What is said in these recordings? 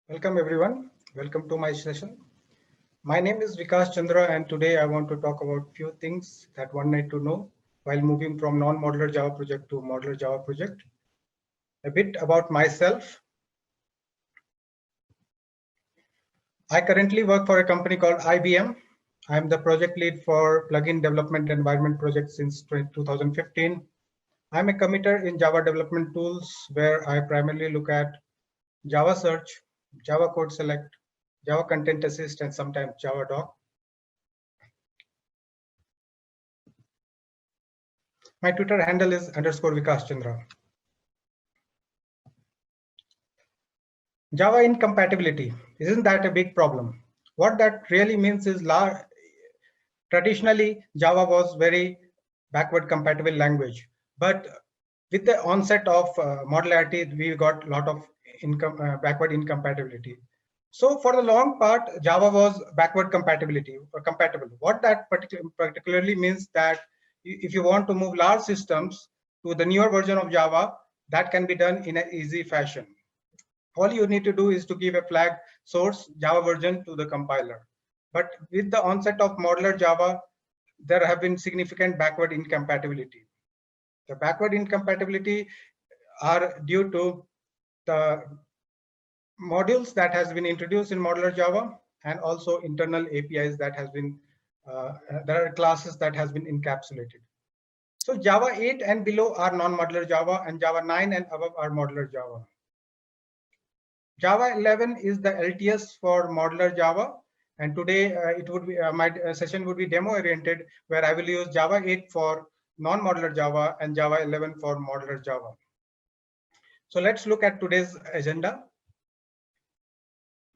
Welcome everyone. Welcome to my session. My name is Vikas Chandra and today I want to talk about few things that one need to know while moving from non-modular Java project to modular Java project. A bit about myself. I currently work for a company called IBM. I'm the project lead for plugin development environment project since 2015. I'm a committer in Java development tools where I primarily look at Java search, Java code select, Java content assist, and sometimes Java doc. My Twitter handle is _Vikas Chandra. Java incompatibility, isn't that a big problem? What that really means is traditionally Java was very backward compatible language, but with the onset of modularity, we got a lot of backward incompatibility. So for the long part, Java was backward compatibility or compatible. What that particularly means that if you want to move large systems to the newer version of Java, that can be done in an easy fashion. All you need to do is to give a flag source Java version to the compiler. But with the onset of modular Java, there have been significant backward incompatibility. The backward incompatibility are due to the modules that has been introduced in modular Java and also internal APIs that has been, there are classes that has been encapsulated. So Java 8 and below are non-modular Java and Java 9 and above are modular Java. Java 11 is the LTS for modular Java, and today it would be my session would be demo oriented, where I will use Java 8 for non-modular Java and Java 11 for modular Java. So let's look at today's agenda.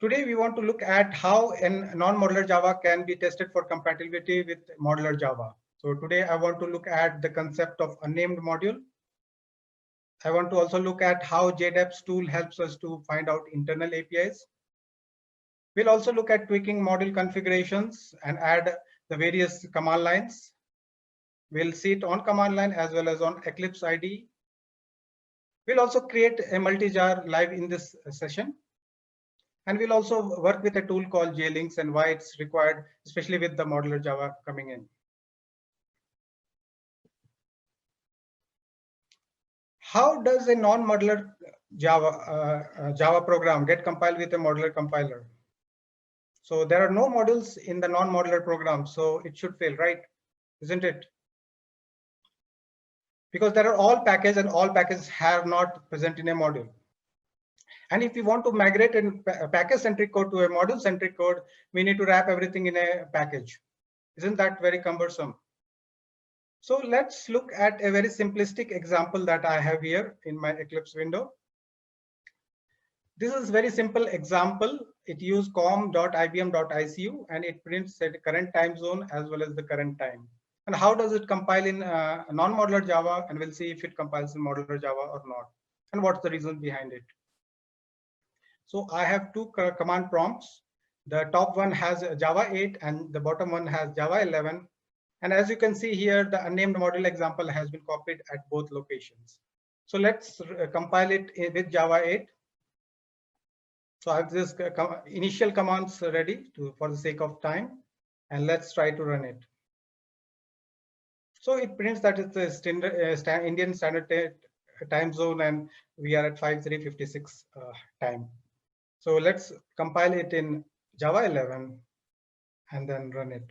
Today we want to look at how a non-modular Java can be tested for compatibility with modular Java. So today I want to look at the concept of unnamed module. I want to also look at how JDEPS tool helps us to find out internal APIs. We'll also look at tweaking module configurations and add the various command lines. We'll see it on command line as well as on Eclipse IDE. We'll also create a multi-jar live in this session. And we'll also work with a tool called JLinks and why it's required, especially with the modular Java coming in. How does a non-modular Java program get compiled with a modular compiler? So there are no modules in the non-modular program, so it should fail, right? Isn't it? Because there are all packages and all packages are not present in a module. And if we want to migrate a package-centric code to a module-centric code, we need to wrap everything in a package. Isn't that very cumbersome? So let's look at a very simplistic example that I have here in my Eclipse window. This is very simple example. It uses com.ibm.icu and it prints the current time zone as well as the current time. And how does it compile in non-modular Java? And we'll see if it compiles in modular Java or not. And what's the reason behind it? So I have two command prompts. The top one has Java 8 and the bottom one has Java 11. And as you can see here, the unnamed module example has been copied at both locations. So let's compile it with Java 8. So I have this initial commands ready for the sake of time. And let's try to run it. So it prints that it's a standard, Indian Standard Time Zone and we are at 5356 time. So let's compile it in Java 11 and then run it.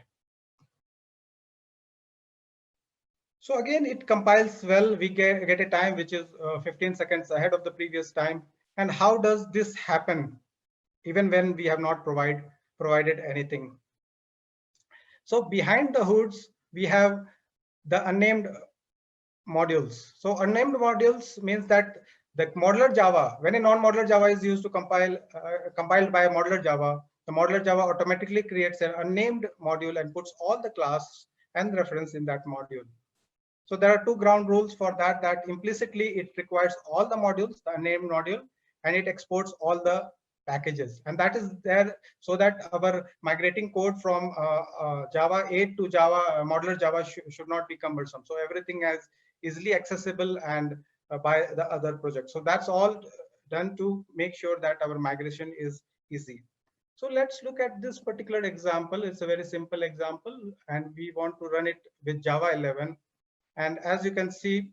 So again, it compiles well. We get a time which is 15 seconds ahead of the previous time. And how does this happen even when we have not provided anything? So behind the hoods, we have the unnamed modules. So unnamed modules means that the modular Java, when a non-modular Java is used to compiled by a modular Java, the modular Java automatically creates an unnamed module and puts all the class and reference in that module. So there are two ground rules for that, that implicitly it requires all the modules, the unnamed module, and it exports all the packages. And that is there so that our migrating code from Java 8 to Java modular Java should not be cumbersome. So everything is easily accessible and by the other project. So that's all done to make sure that our migration is easy. So let's look at this particular example. It's a very simple example, and we want to run it with Java 11. And as you can see,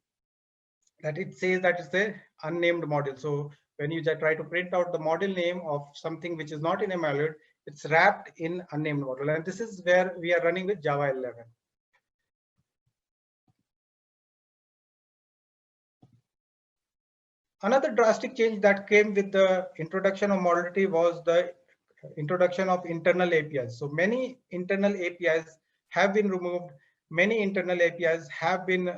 that it says that it's a unnamed module. So when you try to print out the module name of something which is not in a malloc, it's wrapped in unnamed module. And this is where we are running with Java 11. Another drastic change that came with the introduction of modularity was the introduction of internal APIs. So many internal APIs have been removed. Many internal APIs have been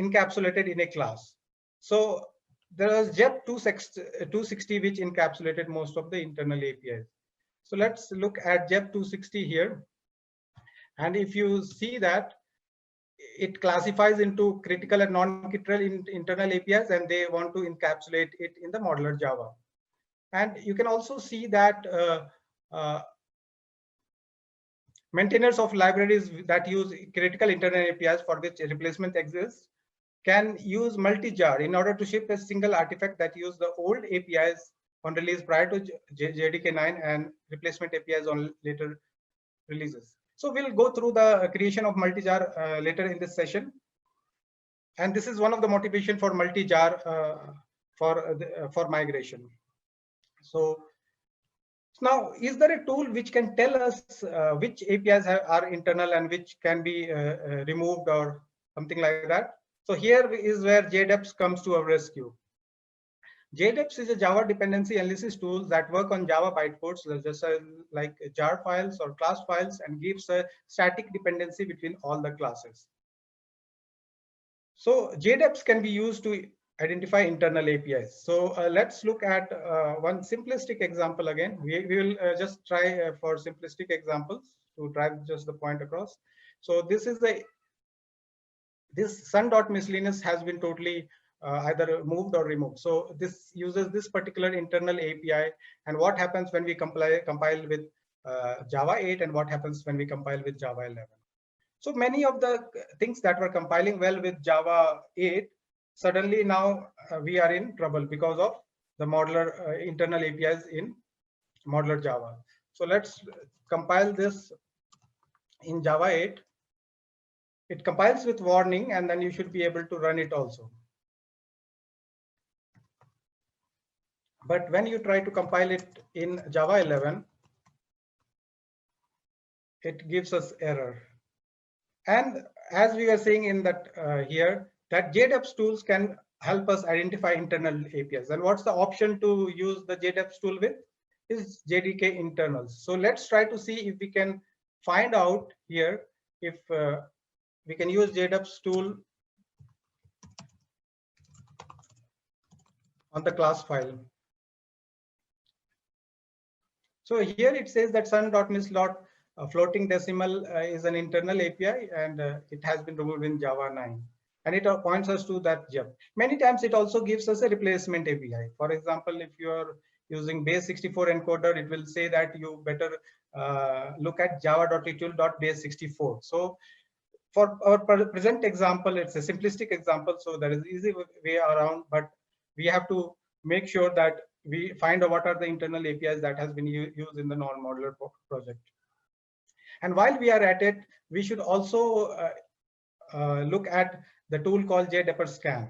encapsulated in a class. So there was JEP 260 which encapsulated most of the internal APIs. So let's look at JEP 260 here. And if you see that, it classifies into critical and non-critical internal APIs, and they want to encapsulate it in the modular Java. And you can also see that maintainers of libraries that use critical internal APIs for which a replacement exists can use multi-jar in order to ship a single artifact that use the old APIs on release prior to JDK 9 and replacement APIs on later releases. So we'll go through the creation of multi-jar later in this session. And this is one of the motivation for multi-jar for migration. So now, is there a tool which can tell us which APIs are internal and which can be removed or something like that? So here is where JDEPS comes to our rescue. JDEPS is a Java dependency analysis tool that work on Java bytecodes, just like jar files or class files, and gives a static dependency between all the classes. So JDEPS can be used to identify internal APIs. So let's look at one simplistic example again. We will just try for simplistic examples to drive just the point across. So this is this sun.miscellaneous has been totally either moved or removed. So this uses this particular internal API, and what happens when we compile with Java 8 and what happens when we compile with Java 11. So many of the things that were compiling well with Java 8, suddenly now we are in trouble because of the modular internal APIs in modular Java. So let's compile this in Java 8. It compiles with warning, and then you should be able to run it also. But when you try to compile it in Java 11, it gives us error. And as we were saying in that here, that JDEPS tools can help us identify internal APIs. And what's the option to use the JDEPS tool with? Is JDK internals. So let's try to see if we can find out here if we can use JDEPS tool on the class file. So here it says that sun.mis.floating decimal is an internal API, and it has been removed in Java 9. And it points us to that JEP. Many times it also gives us a replacement API. For example, if you are using base64 encoder, it will say that you better look at java.util.base64. So for our present example, it's a simplistic example, so there is easy way around, but we have to make sure that we find out what are the internal APIs that has been used in the non-modular project. And while we are at it, we should also look at the tool called JDepperScan.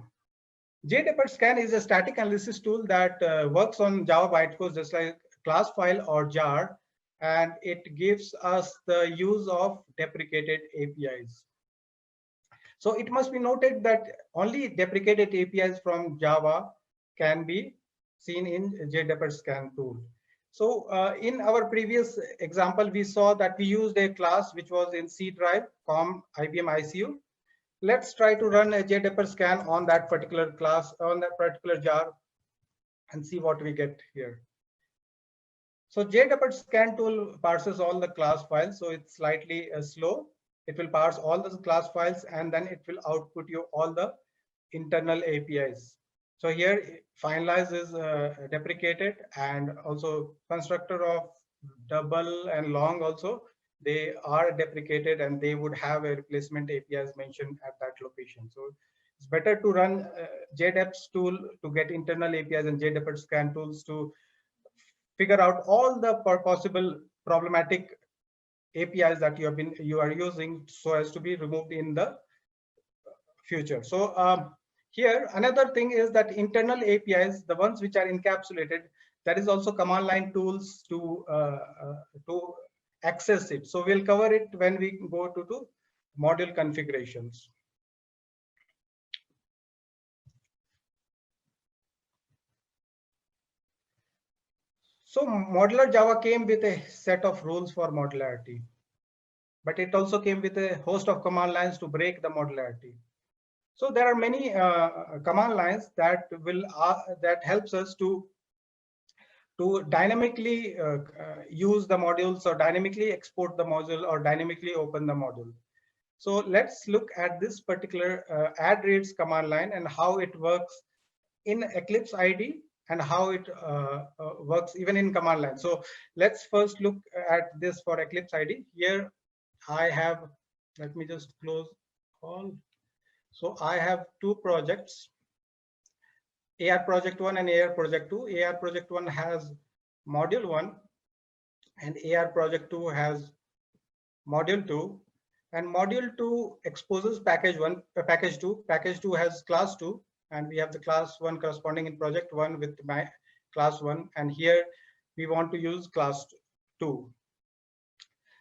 JDepperScan is a static analysis tool that works on Java bytecodes just like class file or jar, and it gives us the use of deprecated APIs. So it must be noted that only deprecated APIs from Java can be seen in JDepperScan tool. So in our previous example, we saw that we used a class which was in C drive, COM IBM ICU. Let's try to run a JDepperScan on that particular class, on that particular jar, and see what we get here. So JDepperScan tool parses all the class files, so it's slightly slow. It will parse all the class files, and then it will output you all the internal APIs. So here finalize is deprecated, and also constructor of double and long also, they are deprecated, and they would have a replacement APIs mentioned at that location. So It's better to run JDEPS tool to get internal APIs and JDEPS scan tools to figure out all the possible problematic APIs that you are using so as to be removed in the future. So here another thing is that internal APIs, the ones which are encapsulated, there is also command line tools to access it. So we'll cover it when we go to module configurations. So modular Java came with a set of rules for modularity, but it also came with a host of command lines to break the modularity. So there are many command lines that that helps us to dynamically use the modules, or dynamically export the module, or dynamically open the module. So let's look at this particular add reads command line and how it works in Eclipse IDE and how it works even in command line. So let's first look at this for Eclipse IDE. Here I have, let me just close all. So I have two projects, AR project 1 and AR project 2. AR project 1 has module 1 and AR project 2 has module 2. And module 2 exposes package 1, package 2. Package 2 has class 2, and we have the class 1 corresponding in project 1 with my class 1. And here we want to use class 2.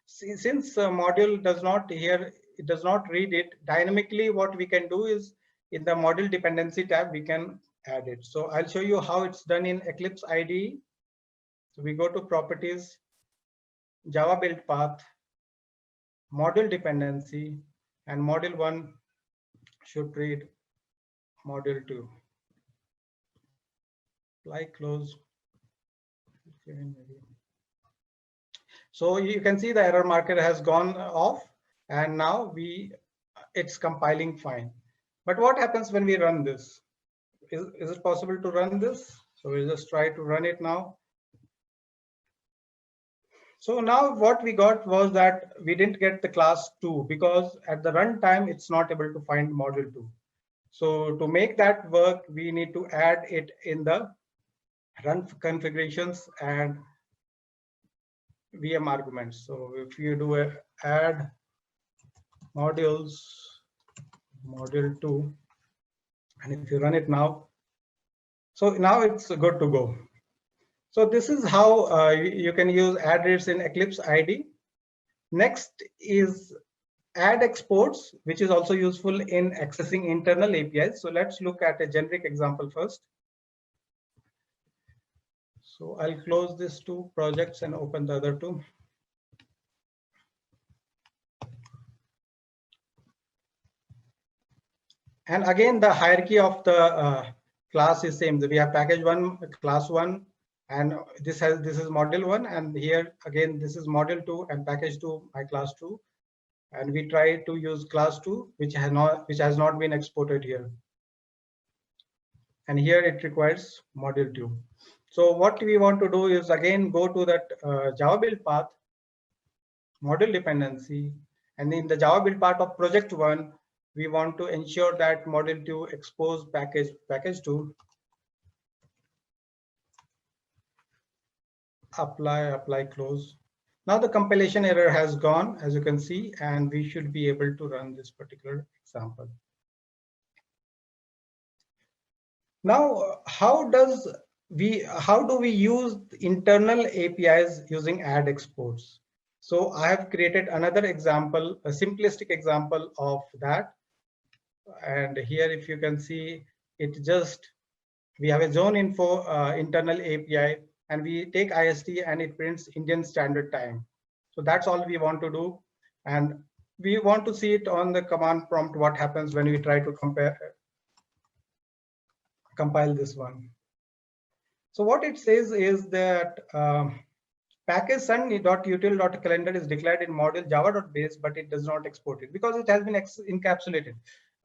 Since module does not here, it does not read it dynamically, what we can do is in the module dependency tab, we can add it. So I'll show you how it's done in Eclipse IDE. So we go to properties, Java build path, module dependency, and module 1 should read module 2. Apply, close. So you can see the error marker has gone off, and now it's compiling fine. But what happens when we run this? Is it possible to run this? So we'll just try to run it now. So now what we got was that we didn't get the class 2 because at the runtime it's not able to find module 2. So to make that work, we need to add it in the run configurations and VM arguments. So if you do a add modules module 2, and if you run it now, so now it's good to go. So this is how you can use add reads in Eclipse IDE. Next is add exports, which is also useful in accessing internal APIs. So let's look at a generic example first. So I'll close these two projects and open the other two. And again, the hierarchy of the class is same. We have package 1, class 1, and this is module 1, and here again this is module 2 and package 2 by class 2, and we try to use class 2, which has not been exported here, and here it requires module 2. So what we want to do is again go to that Java build path, module dependency, and in the Java build path of project 1, we want to ensure that module 2 expose package 2. Apply, close. Now the compilation error has gone, as you can see, and we should be able to run this particular example. Now, how do we use internal APIs using add exports? So I have created another example, a simplistic example of that. And here, if you can see, we have a zone info internal API, and we take IST and it prints Indian Standard Time. So that's all we want to do. And we want to see it on the command prompt, what happens when we try to compile this one. So what it says is that package sun.util.calendar is declared in module java.base, but it does not export it because it has been encapsulated,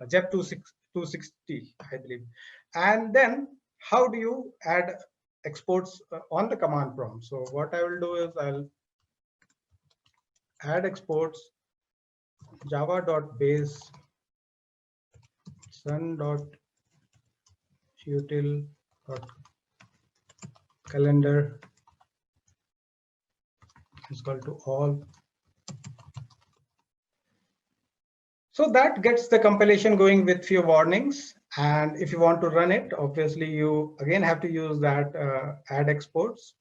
JEP 260, I believe. And then how do you add exports on the command prompt? So what I will do is I'll add exports java.base sun.util.calendar is equal to all. So that gets the compilation going with few warnings. And if you want to run it, obviously you again have to use that add exports.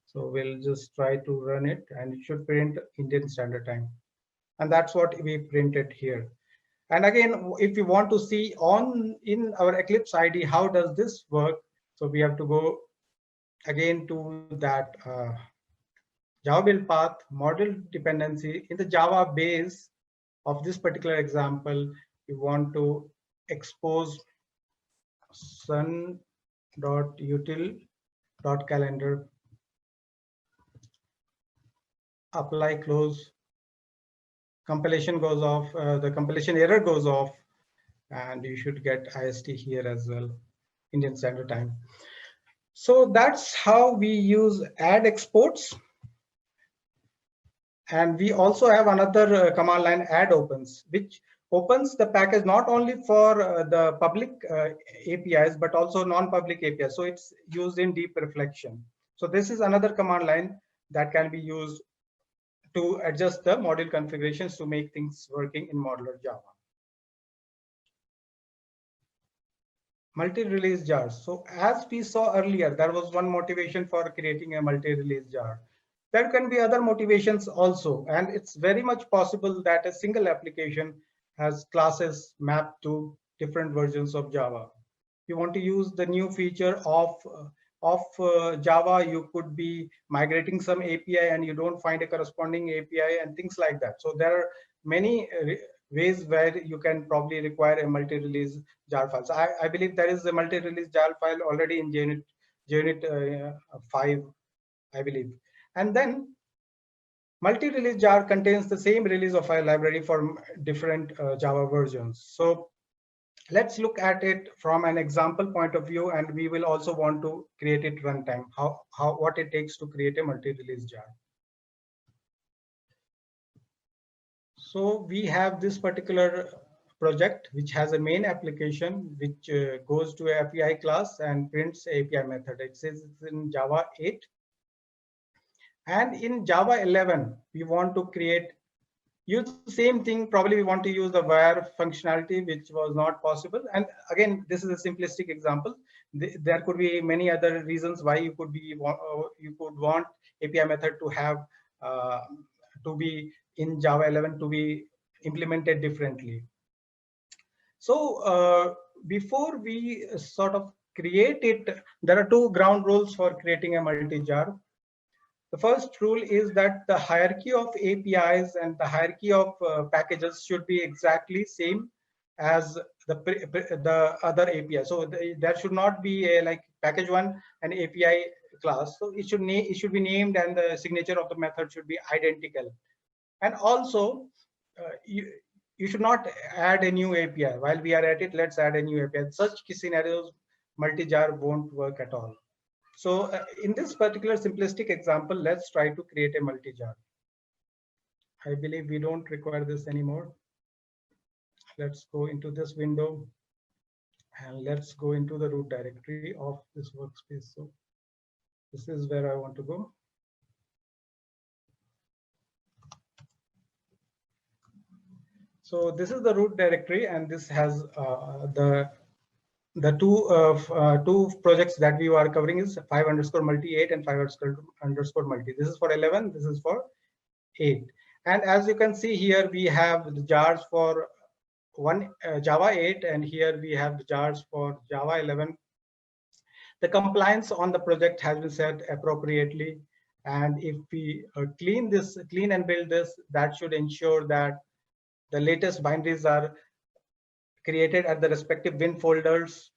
So we'll just try to run it, and it should print Indian Standard Time. And that's what we printed here. And again, if you want to see in our Eclipse IDE, how does this work? So we have to go again to that Java build path, model dependency. In the Java base of this particular example, you want to expose sun.util.calendar, apply, close, compilation goes off, the compilation error goes off, and you should get IST here as well, Indian Standard Time. So that's how we use add exports. And we also have another command line, add opens, which opens the package not only for the public APIs, but also non-public APIs. So it's used in deep reflection. So this is another command line that can be used to adjust the module configurations to make things working in modular Java. Multi-release jars. So as we saw earlier, there was one motivation for creating a multi-release jar. There can be other motivations also, and it's very much possible that a single application has classes mapped to different versions of Java. You want to use the new feature of Java, you could be migrating some API and you don't find a corresponding API and things like that. So there are many ways where you can probably require a multi-release jar file. So I believe there is a multi-release jar file already in JUnit 5, I believe. And then multi-release jar contains the same release of file library for different Java versions. So let's look at it from an example point of view, and we will also want to create it runtime, what it takes to create a multi-release jar. So we have this particular project which has a main application which goes to an API class and prints API method. It says it's in Java 8. And in Java 11, we want to use the same thing. Probably we want to use the where functionality, which was not possible. And again, this is a simplistic example. There could be many other reasons why you could want API method to have to be in Java 11 to be implemented differently. So before we sort of create it, there are two ground rules for creating a multi-jar. The first rule is that the hierarchy of APIs and the hierarchy of packages should be exactly same as the other API. So there should not be a like package one and API class. So it should be named, and the signature of the method should be identical. And also, you should not add a new API. While we are at it, let's add a new API. In such scenarios, multi-jar won't work at all. So in this particular simplistic example, let's try to create a multi-jar. I believe we don't require this anymore. Let's go into this window and let's go into the root directory of this workspace. So this is where I want to go. So this is the root directory, and this has the two projects that we are covering is 5_multi8 and 5_multi. This is for 11. This is for 8. And as you can see here, we have the jars for Java 8, and here we have the jars for Java 11. The compliance on the project has been set appropriately. And if we clean and build this, that should ensure that the latest binaries are created at the respective bin folders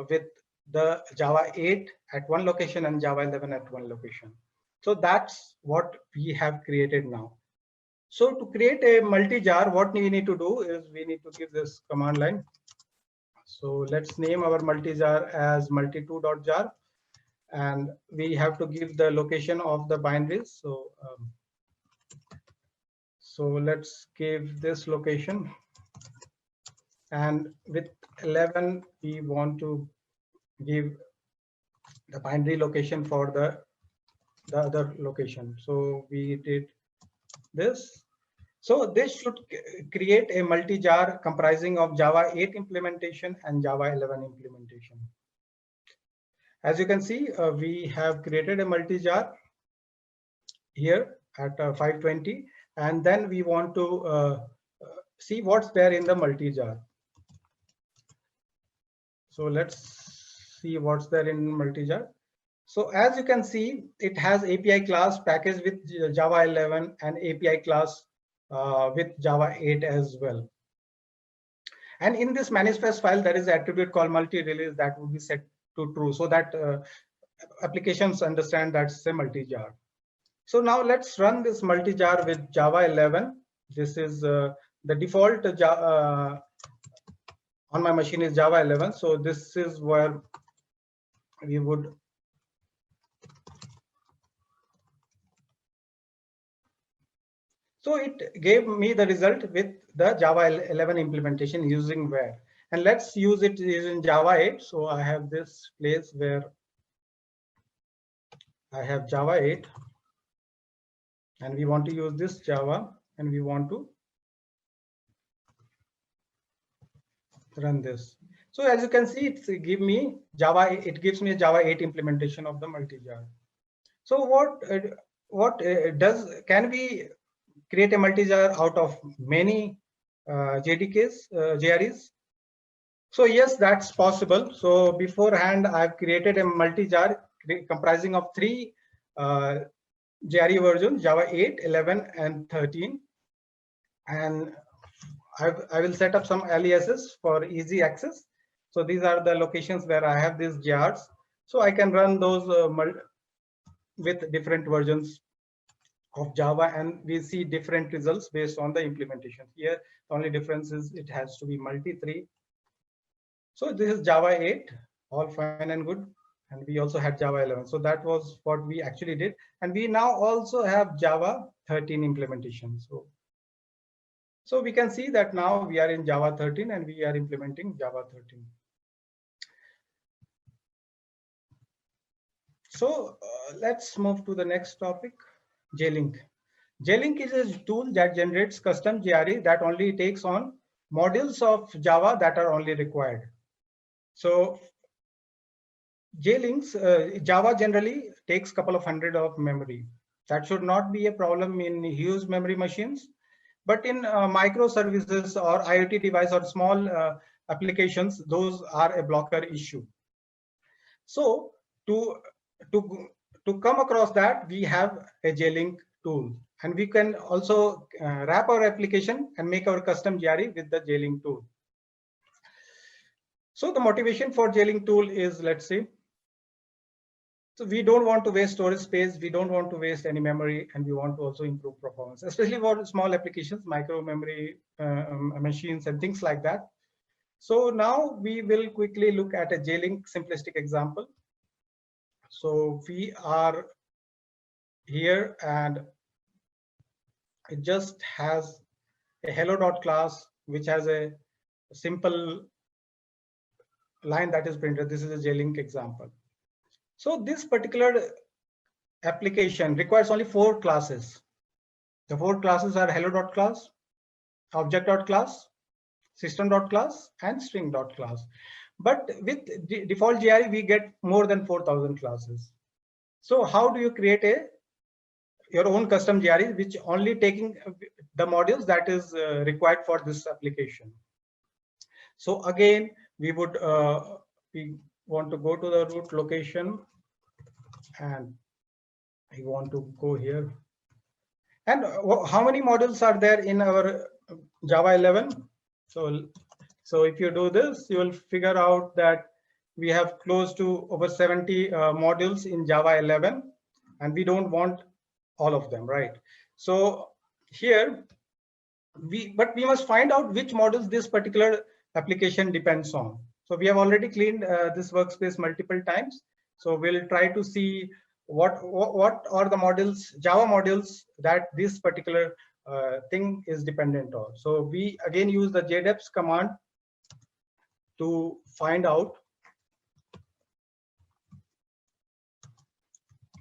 with the Java 8 at one location and Java 11 at one location. So that's what we have created now. So to create a multi-jar, what we need to do is we need to give this command line. So let's name our multi-jar as multi2.jar, and we have to give the location of the binaries. So let's give this location, and with 11, we want to give the binary location for the other location. So we did this. So this should create a multi-jar comprising of Java 8 implementation and Java 11 implementation. As you can see, we have created a multi-jar here at 520, and then we want to see what's there in the multi-jar. So let's see what's there in multi-jar. So as you can see, it has API class packaged with Java 11 and API class with Java 8 as well. And in this manifest file, there is an attribute called multi-release that would be set to true, so that applications understand that's a multi-jar. So now let's run this multi-jar with Java 11. This is the default on my machine is Java 11. So this is where we would so it gave me the result with the Java 11 implementation using where. And let's use it using Java 8. So I have this place where I have Java 8. And we want to use this Java, and we want to run this. So as you can see, it gives me a Java 8 implementation of the multi-jar. So can we create a multi-jar out of many JREs? So yes, that's possible. So beforehand, I've created a multi-jar comprising of 3 JRE versions, Java 8, 11, and 13. And I will set up some aliases for easy access. So these are the locations where I have these jars. So I can run those with different versions of Java, and we see different results based on the implementation. Here, the only difference is it has to be multi-3. So this is Java 8, all fine and good. And we also had Java 11. So that was what we actually did. And we now also have Java 13 implementation. So we can see that now we are in Java 13 and we are implementing Java 13. So let's move to the next topic, JLink. JLink is a tool that generates custom JRE that only takes on modules of Java that are only required. So JLinks, Java generally takes a couple of hundred of memory. That should not be a problem in huge memory machines. But in microservices or IoT device or small applications, those are a blocker issue. So to come across that, we have a JLink tool, and we can also wrap our application and make our custom JRE with the JLink tool. So the motivation for JLink tool is, let's say, so we don't want to waste storage space, we don't want to waste any memory, and we want to also improve performance, especially for small applications, micro memory machines and things like that. So now we will quickly look at a JLink simplistic example. So we are here, and it just has a hello.class, which has a simple line that is printed. This is a JLink example. So this particular application requires only 4 classes. The 4 classes are hello.class, object.class, system.class, and string.class. But with default JRE, we get more than 4,000 classes. So how do you create your own custom JRE, which only taking the modules that is required for this application? So again, we would we want to go to the root location, and I want to go here. And how many modules are there in our Java 11? So if you do this, you will figure out that we have close to over 70 modules in Java 11, and we don't want all of them, right? So here we must find out which modules this particular application depends on. So we have already cleaned this workspace multiple times. So we'll try to see what are the modules, Java modules, that this particular thing is dependent on. So we again use the jdeps command to find out,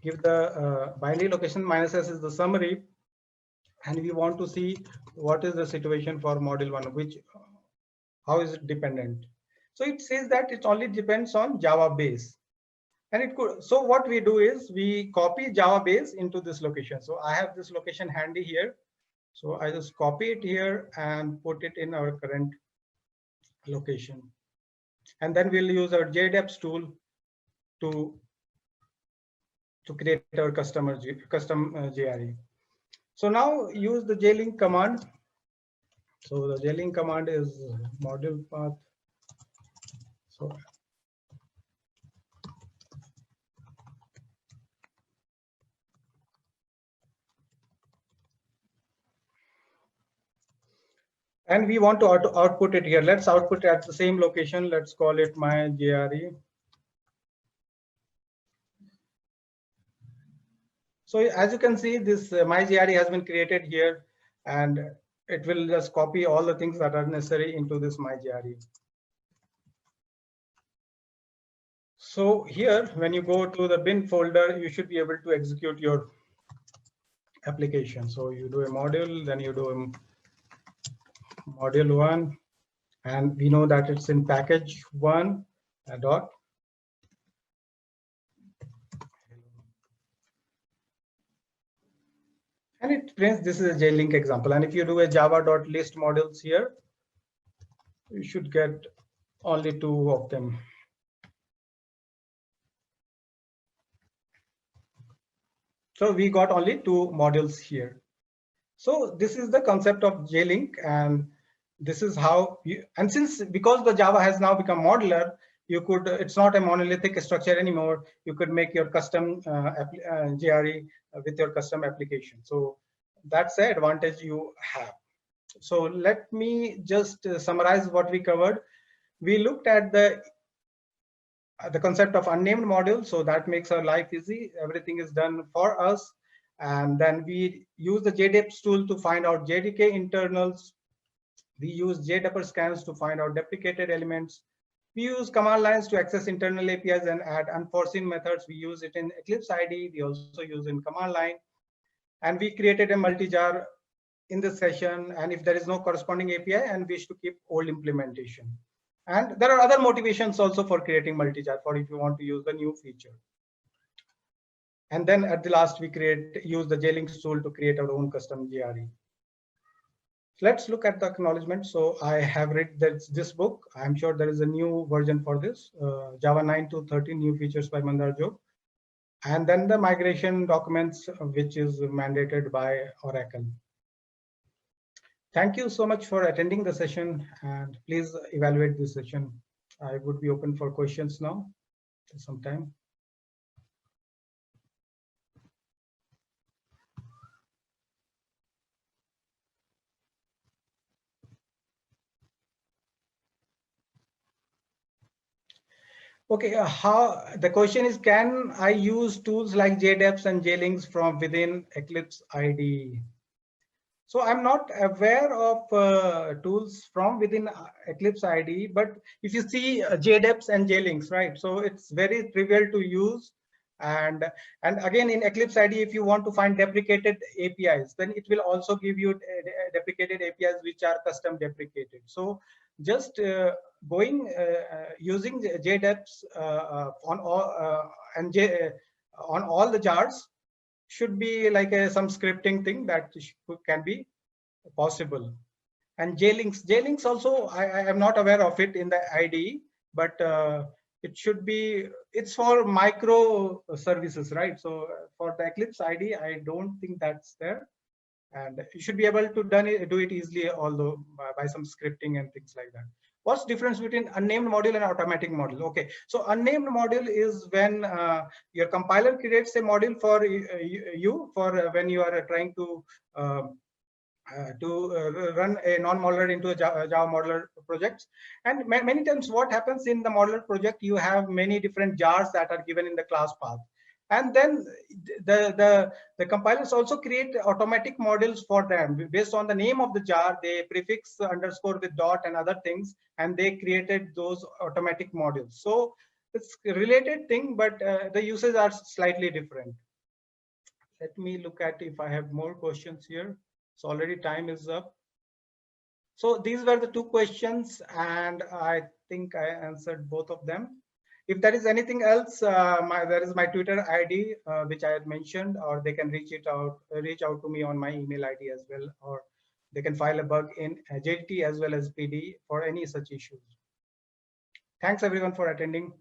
give the binary location minus s is the summary, and we want to see what is the situation for module 1, which how is it dependent. So it says that it only depends on Java base. And it could, so what we do is we copy Java base into this location. So I have this location handy here. So I just copy it here and put it in our current location. And then we'll use our JDEPS tool to create our custom JRE. So now use the JLink command. So the JLink command is module path. So and we want to output it here. Let's output at the same location. Let's call it my JRE. So as you can see, this my JRE has been created here, and it will just copy all the things that are necessary into this my JRE. So here, when you go to the bin folder, you should be able to execute your application. So you do a module, then you do a module 1, and we know that it's in package 1 dot. And it prints, this is a JLink example. And if you do a java.list modules here, you should get only 2 of them. So we got only 2 modules here. So this is the concept of JLink, and this is how you, and since because the Java has now become modular, you could, it's not a monolithic structure anymore. You could make your custom JRE with your custom application. So that's the advantage you have. So let me just summarize what we covered. We looked at the concept of unnamed module, so that makes our life easy. Everything is done for us. And then we use the JDEPS tool to find out JDK internals. We use JDEPR scans to find out deprecated elements. We use command lines to access internal APIs and add unforeseen methods. We use it in Eclipse IDE. We also use in command line. And we created a multi-jar in this session. And if there is no corresponding API and wish to keep old implementation. And there are other motivations also for creating multi-jar, for if you want to use the new feature. And then at the last, we use the JLink tool to create our own custom JRE. Let's look at the acknowledgement. So I have read this book. I'm sure there is a new version for this, Java 9 to 13 new features by Mandar Jog. And then the migration documents, which is mandated by Oracle. Thank you so much for attending the session, and please evaluate this session. I would be open for questions now, sometime. Okay, how the question is, can I use tools like JDEPS and JLinks from within Eclipse IDE? So I'm not aware of tools from within Eclipse IDE, but if you see JDEPS and JLinks, right? So it's very trivial to use. And again, in Eclipse IDE, if you want to find deprecated APIs, then it will also give you deprecated APIs which are custom deprecated. So just using JDEPS on all the jars should be like some scripting thing that can be possible. And JLinks also, I am not aware of it in the IDE, but it should be, it's for micro services, right? So for the Eclipse IDE, I don't think that's there. And you should be able to do it easily, although by some scripting and things like that. What's the difference between unnamed module and automatic module? Okay, so unnamed module is when your compiler creates a module for you for when you are trying to run a non-modular into a Java modular projects. And many times what happens in the modular project, you have many different jars that are given in the class path. And then the compilers also create automatic models for them based on the name of the jar. They prefix underscore with dot and other things, and they created those automatic models. So it's a related thing, but the uses are slightly different. Let me look at if I have more questions here. So already time is up. So these were the two questions, and I think I answered both of them. If there is anything else, there is my Twitter ID, which I had mentioned, or they can reach out to me on my email ID as well, or they can file a bug in JDT as well as PD for any such issues. Thanks everyone for attending.